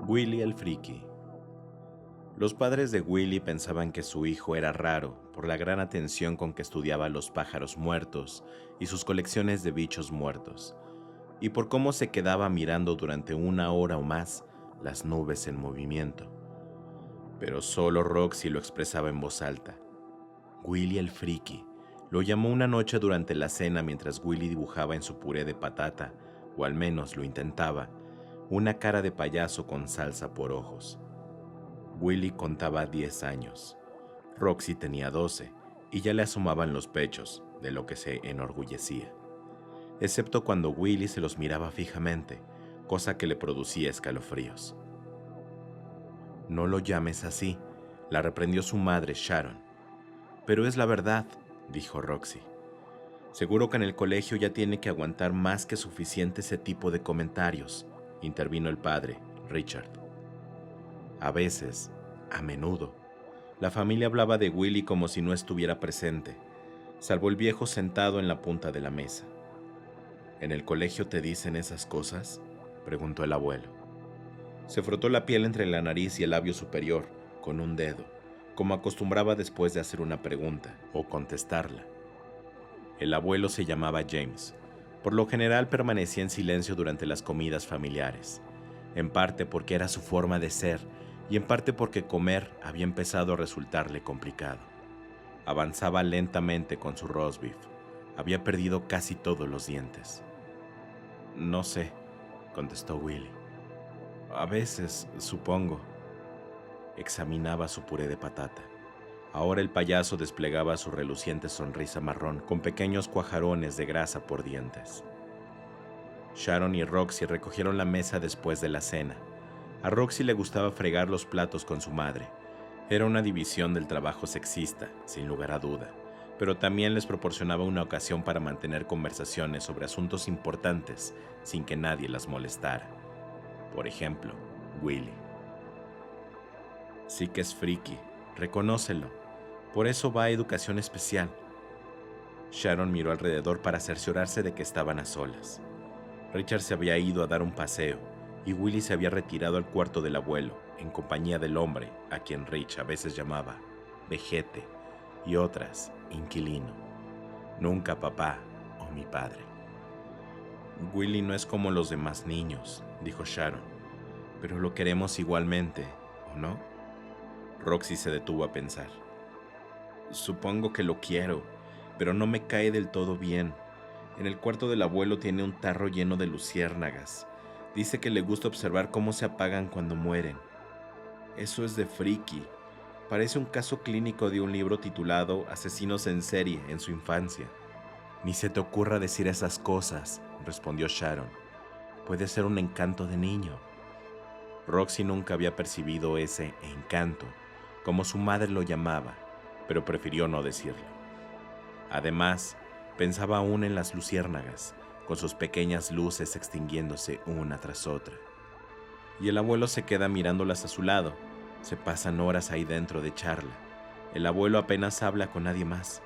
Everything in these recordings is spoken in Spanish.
Willy el Friki. Los padres de Willy pensaban que su hijo era raro por la gran atención con que estudiaba los pájaros muertos y sus colecciones de bichos muertos, y por cómo se quedaba mirando durante una hora o más las nubes en movimiento. Pero solo Roxy lo expresaba en voz alta. Willy el Friki lo llamó una noche durante la cena mientras Willy dibujaba en su puré de patata, o al menos lo intentaba, una cara de payaso con salsa por ojos. Willy contaba 10 años. Roxy tenía 12 y ya le asomaban los pechos, de lo que se enorgullecía. Excepto cuando Willy se los miraba fijamente, cosa que le producía escalofríos. «No lo llames así», la reprendió su madre Sharon. «Pero es la verdad», dijo Roxy. «Seguro que en el colegio ya tiene que aguantar más que suficiente ese tipo de comentarios», intervino el padre, Richard. A veces, a menudo, la familia hablaba de Willy como si no estuviera presente, salvo el viejo sentado en la punta de la mesa. «¿En el colegio te dicen esas cosas?», preguntó el abuelo. Se frotó la piel entre la nariz y el labio superior con un dedo, como acostumbraba después de hacer una pregunta o contestarla. El abuelo se llamaba James. Por lo general permanecía en silencio durante las comidas familiares, en parte porque era su forma de ser y en parte porque comer había empezado a resultarle complicado. Avanzaba lentamente con su roast beef. Había perdido casi todos los dientes. «No sé», contestó Willy. «A veces, supongo». Examinaba su puré de patata. Ahora el payaso desplegaba su reluciente sonrisa marrón con pequeños cuajarones de grasa por dientes. Sharon y Roxy recogieron la mesa después de la cena. A Roxy le gustaba fregar los platos con su madre. Era una división del trabajo sexista, sin lugar a duda, pero también les proporcionaba una ocasión para mantener conversaciones sobre asuntos importantes sin que nadie las molestara. Por ejemplo, Willy. «Sí que es friki, reconócelo. Por eso va a educación especial». Sharon miró alrededor para cerciorarse de que estaban a solas. Richard se había ido a dar un paseo y Willy se había retirado al cuarto del abuelo en compañía del hombre a quien Rich a veces llamaba vejete y otras inquilino. Nunca papá o mi padre. «Willy no es como los demás niños», dijo Sharon, «pero lo queremos igualmente, ¿o no?» Roxy se detuvo a pensar. «Supongo que lo quiero, pero no me cae del todo bien. En el cuarto del abuelo tiene un tarro lleno de luciérnagas. Dice que le gusta observar cómo se apagan cuando mueren. Eso es de friki. Parece un caso clínico de un libro titulado Asesinos en serie en su infancia». «Ni se te ocurra decir esas cosas», respondió Sharon. «Puede ser un encanto de niño». Roxy nunca había percibido ese encanto, como su madre lo llamaba, pero prefirió no decirlo. Además, pensaba aún en las luciérnagas, con sus pequeñas luces extinguiéndose una tras otra. Y el abuelo se queda mirándolas a su lado. Se pasan horas ahí dentro de charla. El abuelo apenas habla con nadie más.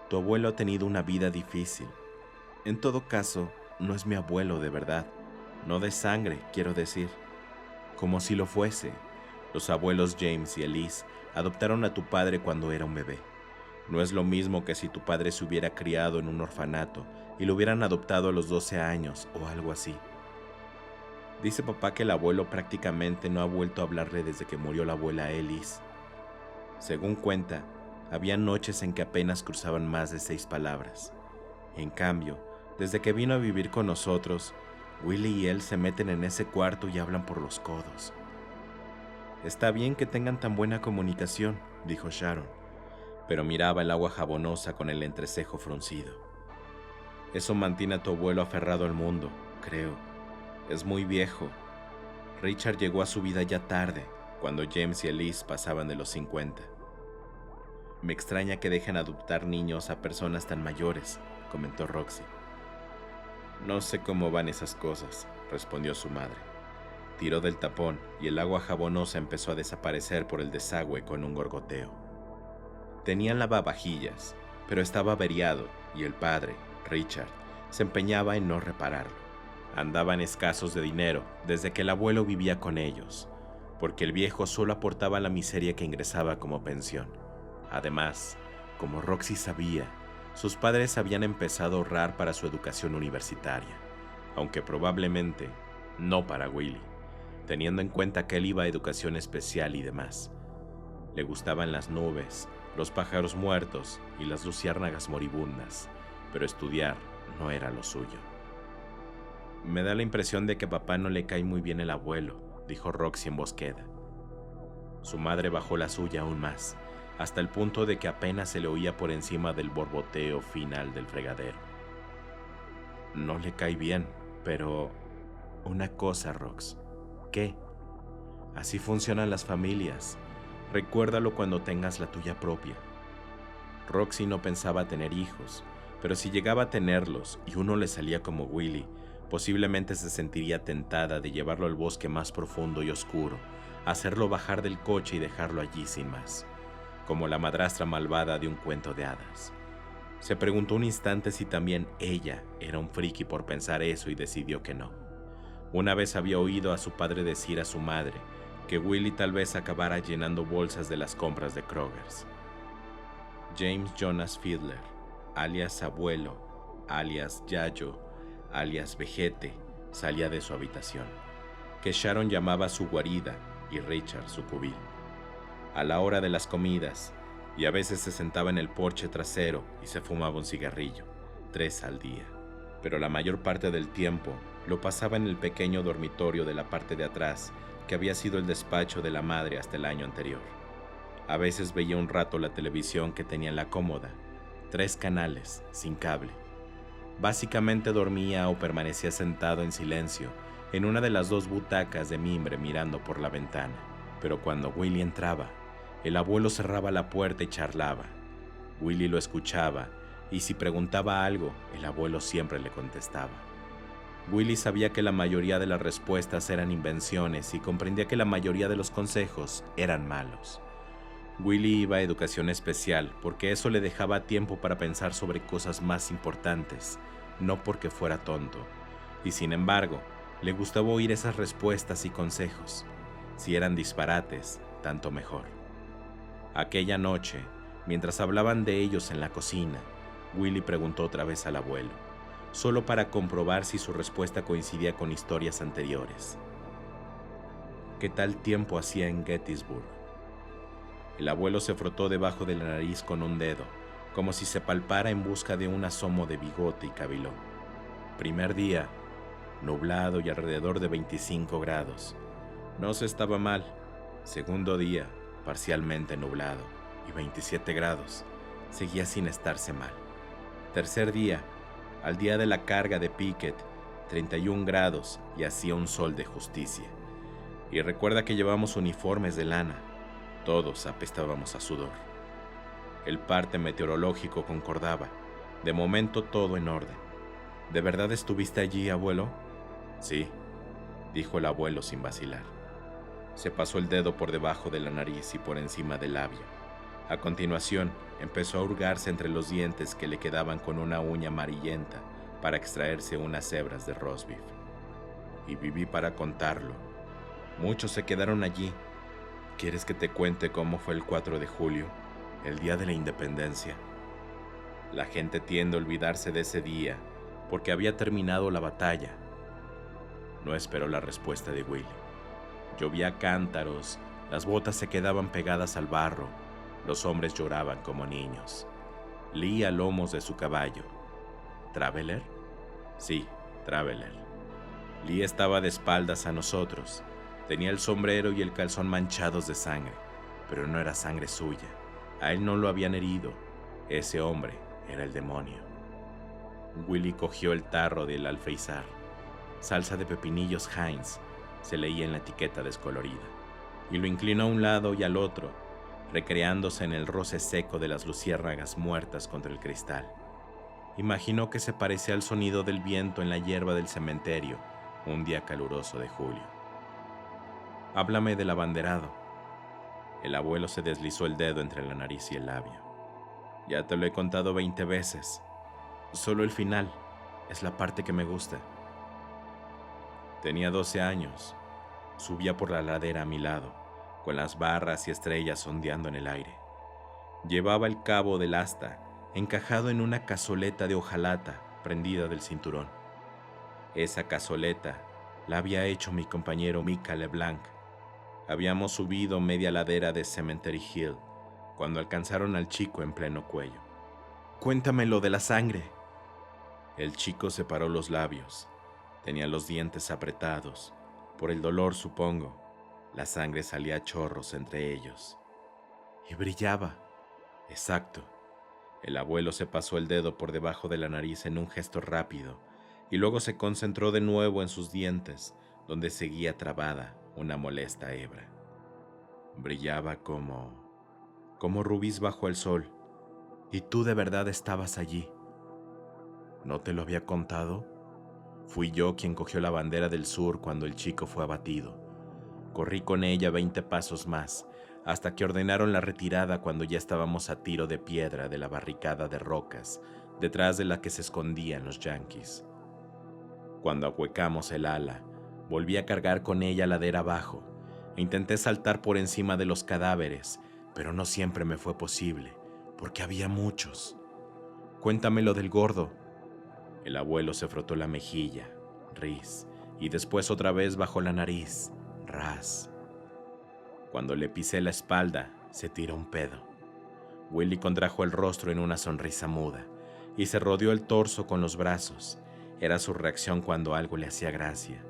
«Tu abuelo ha tenido una vida difícil. En todo caso, no es mi abuelo de verdad. No de sangre, quiero decir. Como si lo fuese. Los abuelos James y Elise adoptaron a tu padre cuando era un bebé. No es lo mismo que si tu padre se hubiera criado en un orfanato y lo hubieran adoptado a los 12 años o algo así. Dice papá que el abuelo prácticamente no ha vuelto a hablarle desde que murió la abuela Elise. Según cuenta, había noches en que apenas cruzaban más de 6 palabras. En cambio, desde que vino a vivir con nosotros, Willy y él se meten en ese cuarto y hablan por los codos». «Está bien que tengan tan buena comunicación», dijo Sharon, pero miraba el agua jabonosa con el entrecejo fruncido. «Eso mantiene a tu abuelo aferrado al mundo, creo. Es muy viejo. Richard llegó a su vida ya tarde, cuando James y Elise pasaban de los 50. Me extraña que dejen adoptar niños a personas tan mayores», comentó Roxy. «No sé cómo van esas cosas», respondió su madre. Tiró del tapón y el agua jabonosa empezó a desaparecer por el desagüe con un gorgoteo. Tenían lavavajillas, pero estaba averiado y el padre, Richard, se empeñaba en no repararlo. Andaban escasos de dinero desde que el abuelo vivía con ellos, porque el viejo solo aportaba la miseria que ingresaba como pensión. Además, como Roxy sabía, sus padres habían empezado a ahorrar para su educación universitaria, aunque probablemente no para Willy, teniendo en cuenta que él iba a educación especial y demás. Le gustaban las nubes, los pájaros muertos y las luciérnagas moribundas, pero estudiar no era lo suyo. Me da la impresión de que a papá no le cae muy bien el abuelo, dijo Roxy en voz queda. Su madre bajó la suya aún más, hasta el punto de que apenas se le oía por encima del borboteo final del fregadero. No le cae bien, pero... Una cosa, Rox. ¿Qué? Así funcionan las familias. Recuérdalo cuando tengas la tuya propia. Roxy no pensaba tener hijos, pero si llegaba a tenerlos y uno le salía como Willy, posiblemente se sentiría tentada de llevarlo al bosque más profundo y oscuro, hacerlo bajar del coche y dejarlo allí sin más, como la madrastra malvada de un cuento de hadas. Se preguntó un instante si también ella era un friki por pensar eso y decidió que no. Una vez había oído a su padre decir a su madre que Willy tal vez acabara llenando bolsas de las compras de Kroger's. James Jonas Fiedler, alias Abuelo, alias Yayo, alias Vejete, salía de su habitación, que Sharon llamaba su guarida y Richard su cubil. A la hora de las comidas, y a veces se sentaba en el porche trasero y se fumaba un cigarrillo, 3 al día. Pero la mayor parte del tiempo lo pasaba en el pequeño dormitorio de la parte de atrás, que había sido el despacho de la madre hasta el año anterior. A veces veía un rato la televisión que tenía en la cómoda, 3 canales, sin cable. Básicamente dormía o permanecía sentado en silencio en una de las 2 butacas de mimbre mirando por la ventana. Pero cuando Willy entraba, el abuelo cerraba la puerta y charlaba. Willy lo escuchaba y si preguntaba algo, el abuelo siempre le contestaba. Willy sabía que la mayoría de las respuestas eran invenciones y comprendía que la mayoría de los consejos eran malos. Willy iba a educación especial porque eso le dejaba tiempo para pensar sobre cosas más importantes, no porque fuera tonto. Y sin embargo, le gustaba oír esas respuestas y consejos. Si eran disparates, tanto mejor. Aquella noche, mientras hablaban de ellos en la cocina, Willy preguntó otra vez al abuelo, solo para comprobar si su respuesta coincidía con historias anteriores. ¿Qué tal tiempo hacía en Gettysburg? El abuelo se frotó debajo de la nariz con un dedo, como si se palpara en busca de un asomo de bigote y caviló. Primer día, nublado y alrededor de 25 grados. No se estaba mal. Segundo día, parcialmente nublado y 27 grados. Seguía sin estarse mal. Tercer día, al día de la carga de Pickett, 31 grados y hacía un sol de justicia. Y recuerda que llevamos uniformes de lana. Todos apestábamos a sudor. El parte meteorológico concordaba. De momento todo en orden. ¿De verdad estuviste allí, abuelo? Sí, dijo el abuelo sin vacilar. Se pasó el dedo por debajo de la nariz y por encima del labio. A continuación, empezó a hurgarse entre los dientes que le quedaban con una uña amarillenta para extraerse unas hebras de roast beef. Y viví para contarlo. Muchos se quedaron allí. ¿Quieres que te cuente cómo fue el 4 de julio, el día de la independencia? La gente tiende a olvidarse de ese día porque había terminado la batalla. No esperó la respuesta de Willy. Llovía cántaros, las botas se quedaban pegadas al barro, los hombres lloraban como niños. Lee a lomos de su caballo. ¿Traveler? Sí, Traveler. Lee estaba de espaldas a nosotros. Tenía el sombrero y el calzón manchados de sangre, pero no era sangre suya. A él no lo habían herido. Ese hombre era el demonio. Willy cogió el tarro del alféizar. Salsa de pepinillos Heinz, se leía en la etiqueta descolorida, y lo inclinó a un lado y al otro, recreándose en el roce seco de las luciérnagas muertas contra el cristal. Imaginó que se parecía al sonido del viento en la hierba del cementerio un día caluroso de julio. Háblame del abanderado. El abuelo se deslizó el dedo entre la nariz y el labio. Ya te lo he contado 20 veces. Solo el final es la parte que me gusta. Tenía 12 años. Subía por la ladera a mi lado, con las barras y estrellas ondeando en el aire. Llevaba el cabo del asta encajado en una cazoleta de hojalata prendida del cinturón. Esa cazoleta la había hecho mi compañero Mika LeBlanc. Habíamos subido media ladera de Cemetery Hill cuando alcanzaron al chico en pleno cuello. «Cuéntame lo de la sangre». El chico separó los labios. Tenía los dientes apretados. Por el dolor, supongo. La sangre salía a chorros entre ellos. Y brillaba. Exacto. El abuelo se pasó el dedo por debajo de la nariz en un gesto rápido y luego se concentró de nuevo en sus dientes, donde seguía trabada una molesta hebra. Brillaba como rubíes bajo el sol. Y tú de verdad estabas allí. ¿No te lo había contado? Fui yo quien cogió la bandera del sur cuando el chico fue abatido. Corrí con ella 20 pasos más, hasta que ordenaron la retirada cuando ya estábamos a tiro de piedra de la barricada de rocas, detrás de la que se escondían los yanquis. Cuando ahuecamos el ala, volví a cargar con ella ladera abajo, e intenté saltar por encima de los cadáveres, pero no siempre me fue posible, porque había muchos. Cuéntame lo del gordo. El abuelo se frotó la mejilla, ris, y después otra vez bajo la nariz, ras. Cuando le pisé la espalda, se tiró un pedo. Willy contrajo el rostro en una sonrisa muda y se rodeó el torso con los brazos. Era su reacción cuando algo le hacía gracia,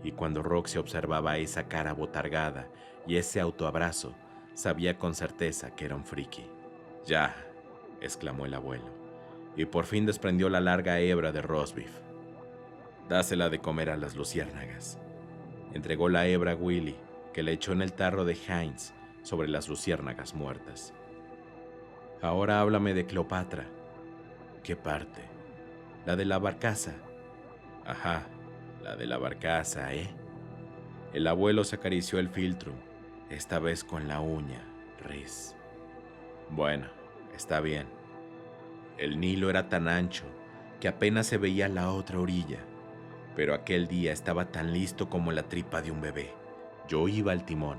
y cuando Roxy observaba esa cara botargada y ese autoabrazo, sabía con certeza que era un friki. «Ya», exclamó el abuelo, y por fin desprendió la larga hebra de roast beef. «Dásela de comer a las luciérnagas». Entregó la hebra a Willy, que le echó en el tarro de Heinz sobre las luciérnagas muertas. «Ahora háblame de Cleopatra». «¿Qué parte?» «La de la barcaza». «Ajá, la de la barcaza, ¿eh?» El abuelo se acarició el filtro, esta vez con la uña, ris. «Bueno, está bien». El Nilo era tan ancho que apenas se veía la otra orilla, pero aquel día estaba tan listo como la tripa de un bebé. Yo iba al timón.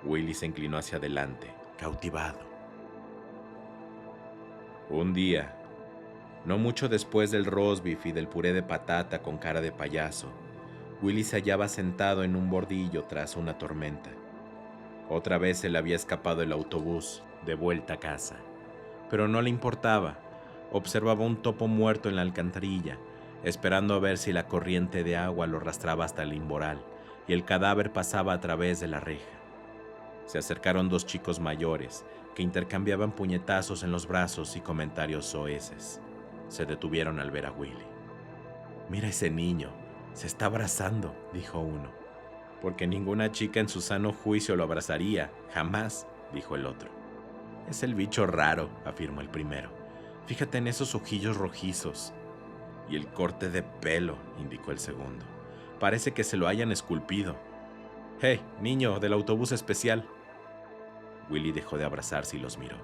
Willy se inclinó hacia adelante, cautivado. Un día, no mucho después del roast beef y del puré de patata con cara de payaso, Willy se hallaba sentado en un bordillo tras una tormenta. Otra vez se le había escapado el autobús, de vuelta a casa. Pero no le importaba. Observaba un topo muerto en la alcantarilla, esperando a ver si la corriente de agua lo arrastraba hasta el imboral y el cadáver pasaba a través de la reja. Se acercaron dos chicos mayores que intercambiaban puñetazos en los brazos y comentarios soeces. Se detuvieron al ver a Willy. «Mira ese niño, se está abrazando», dijo uno. «Porque ninguna chica en su sano juicio lo abrazaría, jamás», dijo el otro. «Es el bicho raro», afirmó el primero. «Fíjate en esos ojillos rojizos». «Y el corte de pelo», indicó el segundo. «Parece que se lo hayan esculpido». «Hey, niño del autobús especial». Willy dejó de abrazarse y los miró.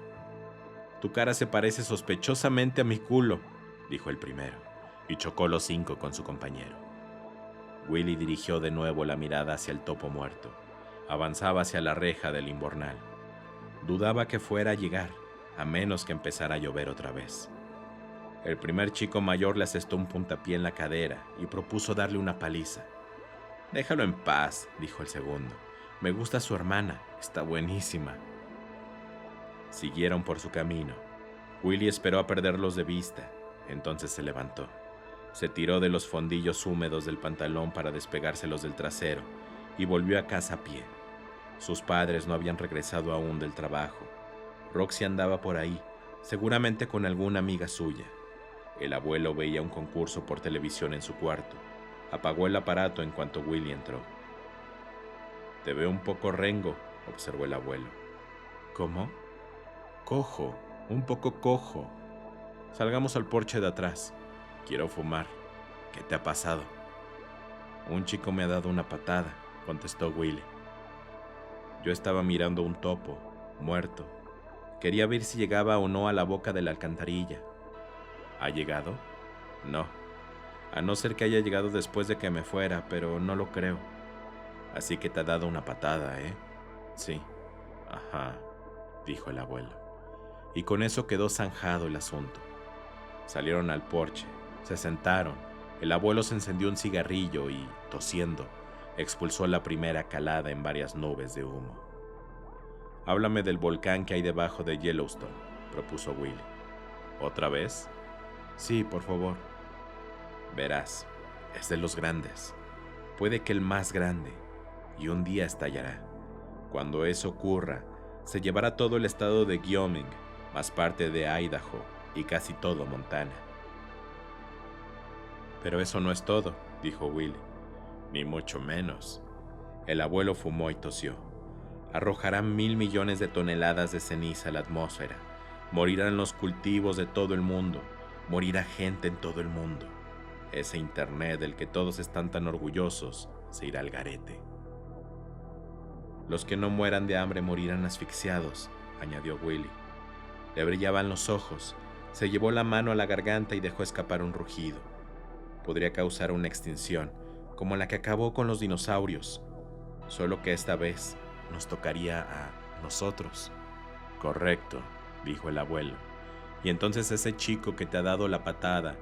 «Tu cara se parece sospechosamente a mi culo», dijo el primero, y chocó los 5 con su compañero. Willy dirigió de nuevo la mirada hacia el topo muerto. Avanzaba hacia la reja del imbornal. Dudaba que fuera a llegar, a menos que empezara a llover otra vez. El primer chico mayor le asestó un puntapié en la cadera y propuso darle una paliza. «Déjalo en paz», dijo el segundo. «Me gusta su hermana, está buenísima». Siguieron por su camino. Willy esperó a perderlos de vista, entonces se levantó. Se tiró de los fondillos húmedos del pantalón para despegárselos del trasero y volvió a casa a pie. Sus padres no habían regresado aún del trabajo. Roxy andaba por ahí, seguramente con alguna amiga suya. El abuelo veía un concurso por televisión en su cuarto. Apagó el aparato en cuanto Willy entró. «Te veo un poco rengo», observó el abuelo. «¿Cómo?» «Cojo, un poco cojo. Salgamos al porche de atrás. Quiero fumar. ¿Qué te ha pasado?» «Un chico me ha dado una patada», contestó Willy. Yo estaba mirando un topo, muerto. Quería ver si llegaba o no a la boca de la alcantarilla. ¿Ha llegado? No. A no ser que haya llegado después de que me fuera, pero no lo creo. Así que te ha dado una patada, ¿eh? Sí. Ajá, dijo el abuelo. Y con eso quedó zanjado el asunto. Salieron al porche, se sentaron, el abuelo se encendió un cigarrillo y, tosiendo, expulsó la primera calada en varias nubes de humo. Háblame del volcán que hay debajo de Yellowstone, propuso Willy. ¿Otra vez? Sí, por favor. Verás, es de los grandes. Puede que el más grande, y un día estallará. Cuando eso ocurra, se llevará todo el estado de Wyoming, más parte de Idaho y casi todo Montana. Pero eso no es todo, dijo Willy. Ni mucho menos. El abuelo fumó y tosió. Arrojarán 1.000 millones de toneladas de ceniza a la atmósfera. Morirán los cultivos de todo el mundo. Morirá gente en todo el mundo. Ese internet del que todos están tan orgullosos se irá al garete. Los que no mueran de hambre morirán asfixiados, añadió Willy. Le brillaban los ojos, se llevó la mano a la garganta y dejó escapar un rugido. Podría causar una extinción, como la que acabó con los dinosaurios, solo que esta vez nos tocaría a nosotros. Correcto, dijo el abuelo. Y entonces ese chico que te ha dado la patada,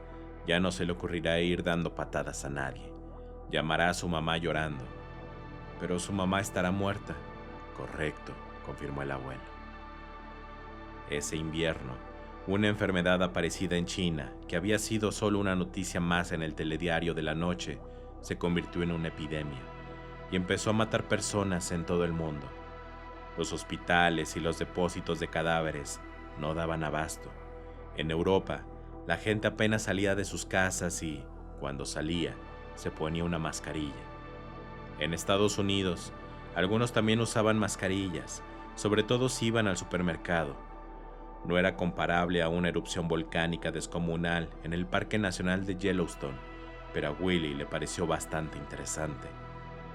ya no se le ocurrirá ir dando patadas a nadie. Llamará a su mamá llorando. Pero su mamá estará muerta. Correcto, confirmó el abuelo. Ese invierno, una enfermedad aparecida en China, que había sido solo una noticia más en el telediario de la noche, se convirtió en una epidemia y empezó a matar personas en todo el mundo. Los hospitales y los depósitos de cadáveres no daban abasto. En Europa, la gente apenas salía de sus casas y, cuando salía, se ponía una mascarilla. En Estados Unidos, algunos también usaban mascarillas, sobre todo si iban al supermercado. No era comparable a una erupción volcánica descomunal en el Parque Nacional de Yellowstone, pero a Willy le pareció bastante interesante.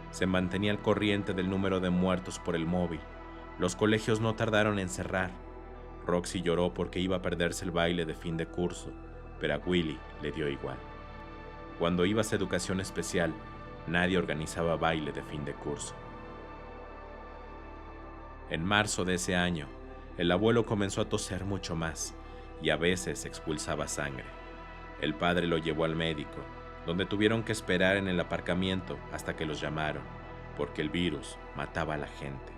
Se mantenía al corriente del número de muertos por el móvil. Los colegios no tardaron en cerrar. Roxy lloró porque iba a perderse el baile de fin de curso, pero a Willy le dio igual. Cuando ibas a educación especial, nadie organizaba baile de fin de curso. En marzo de ese año, el abuelo comenzó a toser mucho más y a veces expulsaba sangre. El padre lo llevó al médico, donde tuvieron que esperar en el aparcamiento hasta que los llamaron, porque el virus mataba a la gente.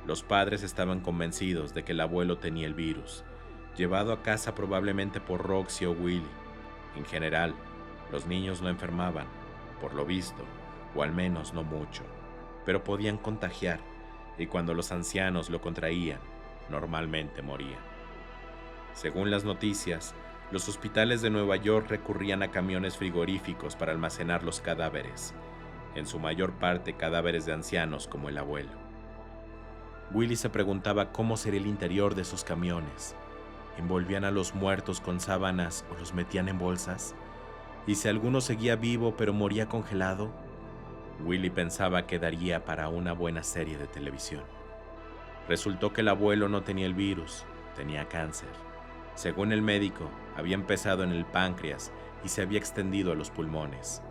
Los padres estaban convencidos de que el abuelo tenía el virus, llevado a casa probablemente por Roxy o Willy. En general, los niños no enfermaban, por lo visto, o al menos no mucho, pero podían contagiar, y cuando los ancianos lo contraían, normalmente morían. Según las noticias, los hospitales de Nueva York recurrían a camiones frigoríficos para almacenar los cadáveres, en su mayor parte cadáveres de ancianos como el abuelo. Willy se preguntaba cómo sería el interior de esos camiones. ¿Envolvían a los muertos con sábanas o los metían en bolsas? ¿Y si alguno seguía vivo pero moría congelado? Willy pensaba que daría para una buena serie de televisión. Resultó que el abuelo no tenía el virus, tenía cáncer. Según el médico, había empezado en el páncreas y se había extendido a los pulmones.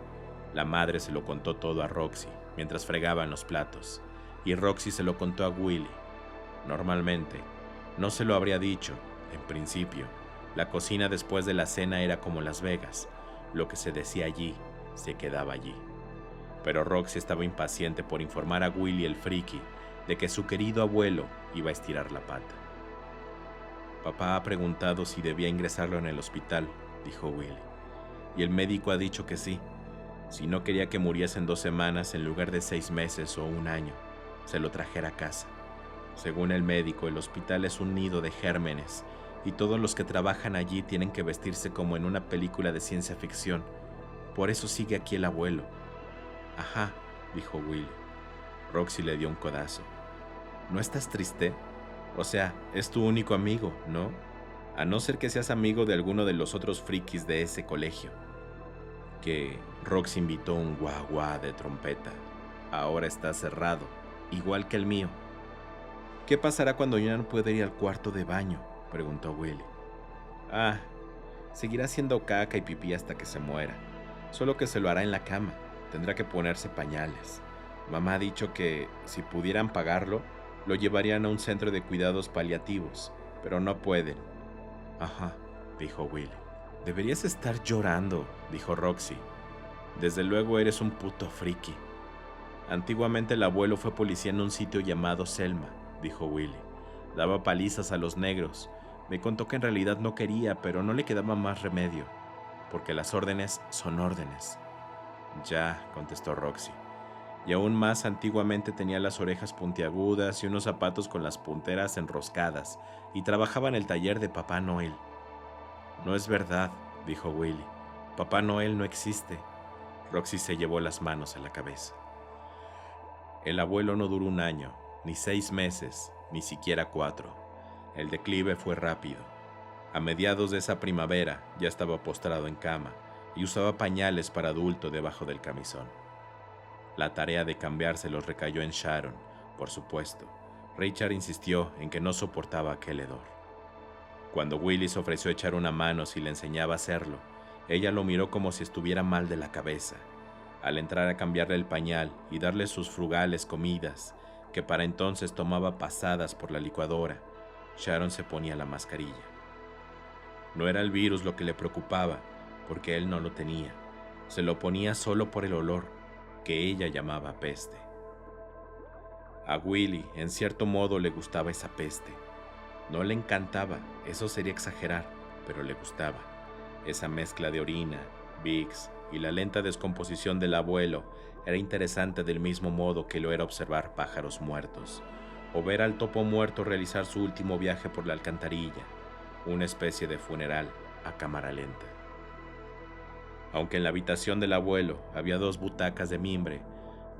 La madre se lo contó todo a Roxy mientras fregaban los platos, y Roxy se lo contó a Willy. Normalmente, no se lo habría dicho. En principio, la cocina después de la cena era como Las Vegas. Lo que se decía allí, se quedaba allí. Pero Roxy estaba impaciente por informar a Willy el friki de que su querido abuelo iba a estirar la pata. Papá ha preguntado si debía ingresarlo en el hospital, dijo Willy, y el médico ha dicho que sí. Si no quería que muriese en 2 semanas en lugar de 6 meses o 1 año, se lo trajera a casa. Según el médico, el hospital es un nido de gérmenes y todos los que trabajan allí tienen que vestirse como en una película de ciencia ficción. Por eso sigue aquí el abuelo. Ajá, dijo Willy. Roxy le dio un codazo. ¿No estás triste? O sea, es tu único amigo, ¿no? A no ser que seas amigo de alguno de los otros frikis de ese colegio. Que Roxy invitó un guau guau de trompeta. Ahora está cerrado, igual que el mío. ¿Qué pasará cuando yo no pueda ir al cuarto de baño?, preguntó Willy. Seguirá haciendo caca y pipí hasta que se muera. Solo que se lo hará en la cama. Tendrá que ponerse pañales. Mamá ha dicho que, si pudieran pagarlo, lo llevarían a un centro de cuidados paliativos, pero no pueden. Ajá, dijo Willy. Deberías estar llorando, dijo Roxy. Desde luego eres un puto friki. Antiguamente el abuelo fue policía en un sitio llamado Selma, dijo Willy. Daba palizas a los negros. Me contó que en realidad no quería, pero no le quedaba más remedio, porque las órdenes son órdenes. Ya, contestó Roxy. Y aún más antiguamente tenía las orejas puntiagudas y unos zapatos con las punteras enroscadas, y trabajaba en el taller de Papá Noel. No es verdad, dijo Willy. Papá Noel no existe. Roxy se llevó las manos a la cabeza. El abuelo no duró un año, ni 6 meses, ni siquiera 4. El declive fue rápido. A mediados de esa primavera ya estaba postrado en cama y usaba pañales para adulto debajo del camisón. La tarea de cambiárselos recayó en Sharon, por supuesto. Richard insistió en que no soportaba aquel hedor. Cuando Willy se ofreció a echar una mano si le enseñaba a hacerlo, ella lo miró como si estuviera mal de la cabeza. Al entrar a cambiarle el pañal y darle sus frugales comidas, que para entonces tomaba pasadas por la licuadora, Sharon se ponía la mascarilla. No era el virus lo que le preocupaba, porque él no lo tenía. Se lo ponía solo por el olor, que ella llamaba peste. A Willy, en cierto modo, le gustaba esa peste. No le encantaba, eso sería exagerar, pero le gustaba. Esa mezcla de orina, Vicks y la lenta descomposición del abuelo era interesante del mismo modo que lo era observar pájaros muertos, o ver al topo muerto realizar su último viaje por la alcantarilla, una especie de funeral a cámara lenta. Aunque en la habitación del abuelo había 2 butacas de mimbre,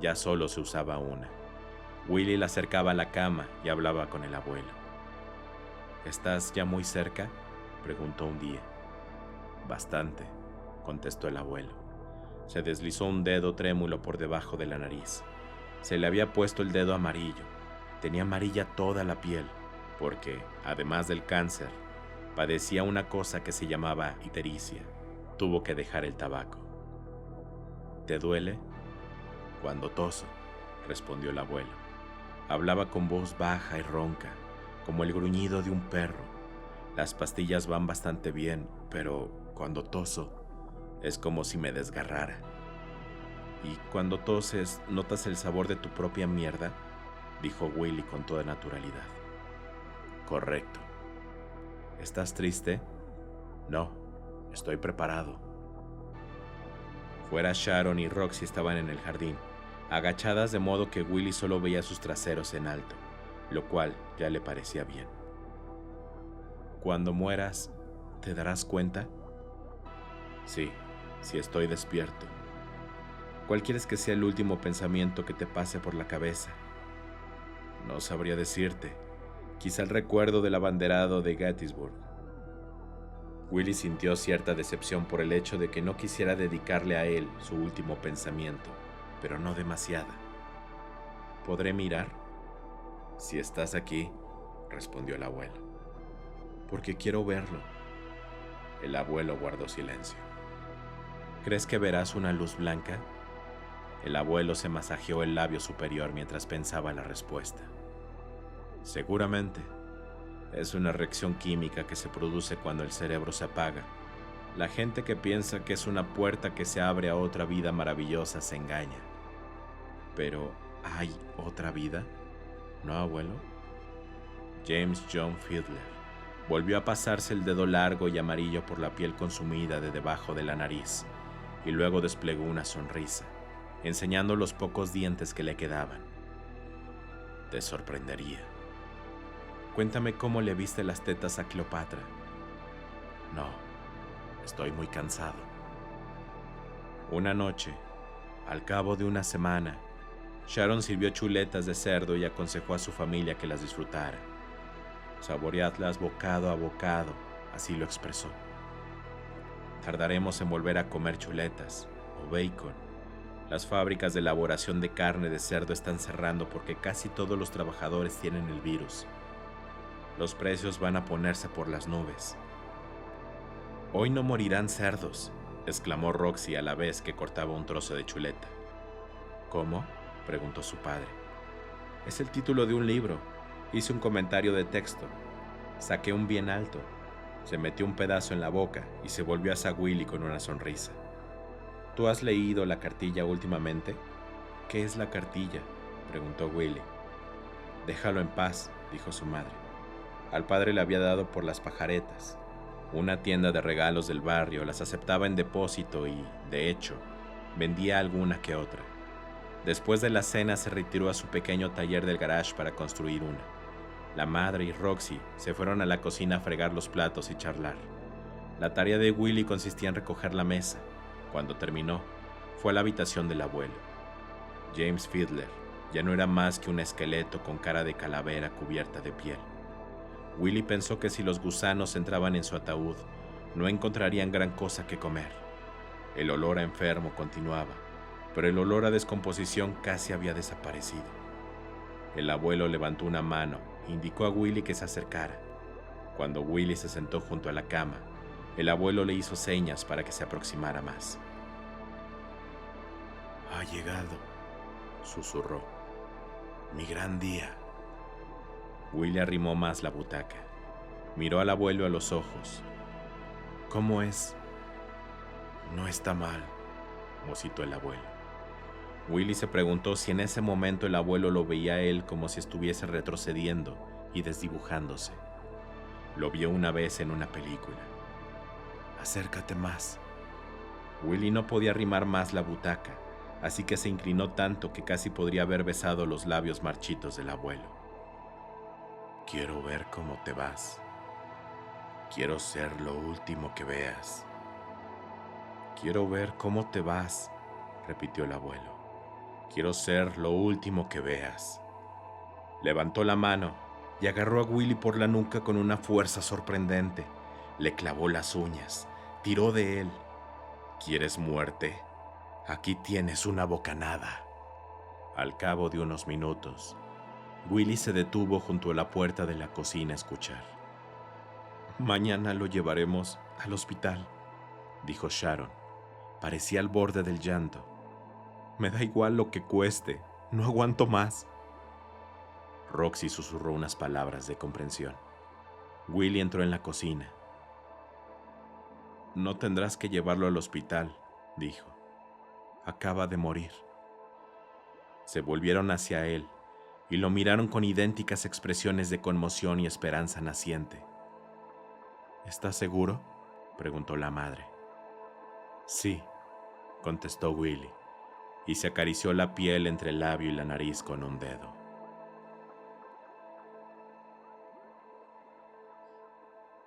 ya solo se usaba una. Willy la acercaba a la cama y hablaba con el abuelo. ¿Estás ya muy cerca?, preguntó un día. Bastante, contestó el abuelo. Se deslizó un dedo trémulo por debajo de la nariz. Se le había puesto el dedo amarillo. Tenía amarilla toda la piel, porque, además del cáncer, padecía una cosa que se llamaba ictericia. Tuvo que dejar el tabaco. ¿Te duele? Cuando toso, respondió el abuelo. Hablaba con voz baja y ronca, como el gruñido de un perro. Las pastillas van bastante bien, pero cuando toso, es como si me desgarrara. ¿Y cuando toses, notas el sabor de tu propia mierda?, dijo Willy con toda naturalidad. Correcto. ¿Estás triste? No, estoy preparado. Fuera, Sharon y Roxy estaban en el jardín, agachadas de modo que Willy solo veía sus traseros en alto, lo cual ya le parecía bien. Cuando mueras, ¿te darás cuenta? Sí, si estoy despierto. ¿Cuál quieres que sea el último pensamiento que te pase por la cabeza? No sabría decirte. Quizá el recuerdo del abanderado de Gettysburg. Willy sintió cierta decepción por el hecho de que no quisiera dedicarle a él su último pensamiento, pero no demasiada. ¿Podré mirar? Si estás aquí, respondió el abuelo. Porque quiero verlo. El abuelo guardó silencio. ¿Crees que verás una luz blanca? El abuelo se masajeó el labio superior mientras pensaba la respuesta. Seguramente. Es una reacción química que se produce cuando el cerebro se apaga. La gente que piensa que es una puerta que se abre a otra vida maravillosa se engaña. Pero, ¿hay otra vida? ¿No, abuelo? James John Fiedler volvió a pasarse el dedo largo y amarillo por la piel consumida de debajo de la nariz, y luego desplegó una sonrisa, enseñando los pocos dientes que le quedaban. Te sorprendería. Cuéntame cómo le viste las tetas a Cleopatra. No, estoy muy cansado. Una noche, al cabo de una semana, Sharon sirvió chuletas de cerdo y aconsejó a su familia que las disfrutara. Saboreadlas bocado a bocado, así lo expresó. Tardaremos en volver a comer chuletas o bacon. Las fábricas de elaboración de carne de cerdo están cerrando porque casi todos los trabajadores tienen el virus. Los precios van a ponerse por las nubes. Hoy no morirán cerdos, exclamó Roxy a la vez que cortaba un trozo de chuleta. ¿Cómo?, preguntó su padre. Es el título de un libro. Hice un comentario de texto. Saqué un bien alto. Se metió un pedazo en la boca y se volvió hacia Willy con una sonrisa. ¿Tú has leído la cartilla últimamente? ¿Qué es la cartilla?, preguntó Willy. Déjalo en paz, dijo su madre. Al padre le había dado por las pajaretas. Una tienda de regalos del barrio las aceptaba en depósito y, de hecho, vendía alguna que otra. Después de la cena se retiró a su pequeño taller del garage para construir una. La madre y Roxy se fueron a la cocina a fregar los platos y charlar. La tarea de Willy consistía en recoger la mesa. Cuando terminó, fue a la habitación del abuelo. James Fiddler ya no era más que un esqueleto con cara de calavera cubierta de piel. Willy pensó que si los gusanos entraban en su ataúd, no encontrarían gran cosa que comer. El olor a enfermo continuaba, pero el olor a descomposición casi había desaparecido. El abuelo levantó una mano e indicó a Willy que se acercara. Cuando Willy se sentó junto a la cama, el abuelo le hizo señas para que se aproximara más. «Ha llegado», susurró. «Mi gran día». Willy arrimó más la butaca. Miró al abuelo a los ojos. «¿Cómo es?» «No está mal», musitó el abuelo. Willy se preguntó si en ese momento el abuelo lo veía a él como si estuviese retrocediendo y desdibujándose. Lo vio una vez en una película. «Acércate más». Willy no podía arrimar más la butaca, así que se inclinó tanto que casi podría haber besado los labios marchitos del abuelo. «Quiero ver cómo te vas. Quiero ser lo último que veas». «Quiero ver cómo te vas», repitió el abuelo. «Quiero ser lo último que veas». Levantó la mano y agarró a Willy por la nuca con una fuerza sorprendente. Le clavó las uñas, tiró de él. «¿Quieres muerte? Aquí tienes una bocanada». Al cabo de unos minutos, Willy se detuvo junto a la puerta de la cocina a escuchar. «Mañana lo llevaremos al hospital», dijo Sharon. Parecía al borde del llanto. «Me da igual lo que cueste, no aguanto más». Roxy susurró unas palabras de comprensión. Willy entró en la cocina. «No tendrás que llevarlo al hospital», dijo. «Acaba de morir». Se volvieron hacia él y lo miraron con idénticas expresiones de conmoción y esperanza naciente. «¿Estás seguro?», preguntó la madre. «Sí», contestó Willy, y se acarició la piel entre el labio y la nariz con un dedo.